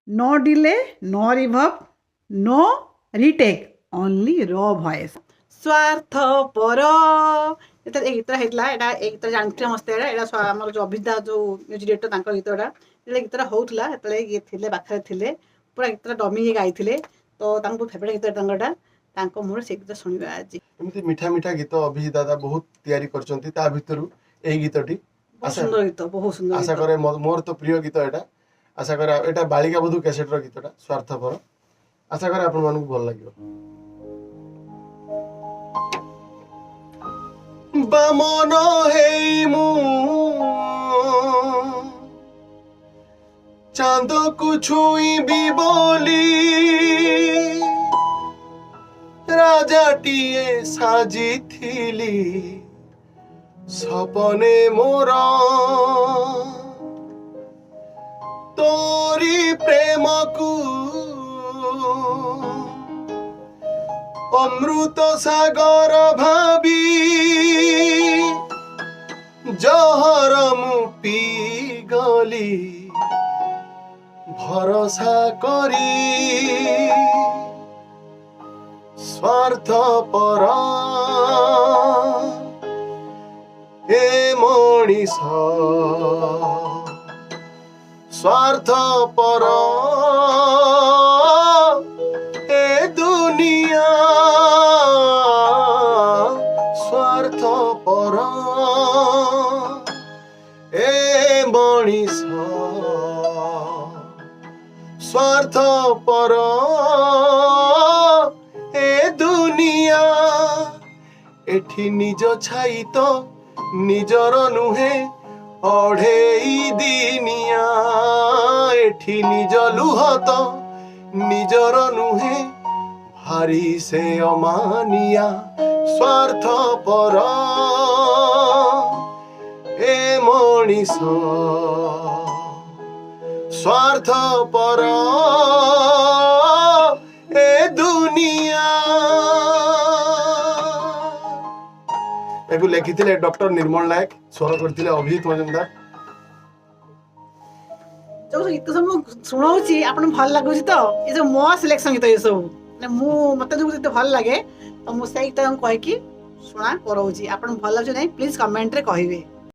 No delay, no reverb, no retake, only raw voice. ସ୍ୱାର୍ଥପର ଏଇ ଗୀତଟା ହେଇଥିଲା। ଏଇ ଗୀତ ଜାଣିଥିଲେ ସମସ୍ତେ। ଏଇଟା ଆମର ଯେଉଁ ଅଭିଜିତ ଯେଉଁ ମ୍ୟୁଜିକ୍ ଡିରେକ୍ଟର ତାଙ୍କ ଗୀତଟା ଯେତେବେଳେ ଗୀତଟା ହେଉଥିଲା ସେତେବେଳେ ଇଏ ଥିଲେ ପାଖରେ ଥିଲେ, ପୁରା ଗୀତଟା ଡମି ହେଇ ଗାଇଥିଲେ। ତ ତାଙ୍କ ଫେଭରେଟ୍ ଗୀତ ତାଙ୍କଟା, ତାଙ୍କ ମୁହଁରେ ସେ ଗୀତ ଶୁଣିବା ଆଜି। ଏମିତି ମିଠା ମିଠା ଗୀତ ଅଭିଜିତ ଦାଦା ବହୁତ ତିଆରି କରିଛନ୍ତି, ତା ଭିତରୁ ଏଇ ଗୀତଟି ବହୁତ ସୁନ୍ଦର ଗୀତ, ବହୁତ ସୁନ୍ଦର ଆଶା ଗୀତ। କରେ ମୋର ତ ପ୍ରିୟ ଗୀତ ଏଇଟା। ଆଶା କରେ ଏଇଟା ବାଳିକା ବଧୂ କ୍ୟାସେଟର ଗୀତଟା ସ୍ୱାର୍ଥପର। ଆଶା କରେ ଆପଣମାନଙ୍କୁ ଭଲ ଲାଗିବ। ବାମନ ହେଇ ମୁଁ ଚାନ୍ଦକୁ ଛୁଇଁବି ବୋଲି ରାଜାଟିଏ ସାଜିଥିଲି ସପନେ ମୋର। ତୋରି ପ୍ରେମକୁ ଅମୃତ ସାଗର ଭାବି ଜହର ମୁଁ ପିଇଗଲି ଭରସା କରି। ସ୍ୱାର୍ଥପର ଏ ମଣିଷ, ସ୍ୱାର୍ଥପର ଏ ଦୁନିଆ, ସ୍ୱାର୍ଥପର ଏ ମଣିଷ, ସ୍ୱାର୍ଥପର ଏ ଦୁନିଆ। ଏଠି ନିଜ ଛାଇ ତ ନିଜର ନୁହେଁ ଅଢ଼େଇ ଦିନିଆ। ଏଠି ନିଜ ଲୁହ ତ ନିଜର ନୁହେଁ ଭାରି ସେ ଅମାନିଆ। ସ୍ୱାର୍ଥପର ଏ ମଣିଷ, ସ୍ୱାର୍ଥପର ଏ ଦୁନିଆ। ଏକୁ ଲେଖିଥିଲେ ଡକ୍ଟର ନିର୍ମଳ ନାୟକ, ସ୍ୱର କରିଥିଲେ ଅଭିଜିତ ମଜୁମଦାର। ଯୋଉ ଗୀତ ସବୁ ଶୁଣଉଛି ଆପଣ ଭଲ ଲାଗୁଛି ତ? ଏ ଯୋଉ ମୋ ସିଲେକ୍ସନ ଗୀତ ଏ ସବୁ ମତେ ଯୋଉ ଗୀତ ଭଲ ଲାଗେ ତ ମୁଁ ସେଇ ଗୀତ କହିକି ଶୁଣା କରଉଛି। ଆପଣଙ୍କୁ ଭଲ ଲାଗୁଛି ନାହିଁ ପ୍ଲିଜ କମେଣ୍ଟରେ କହିବେ।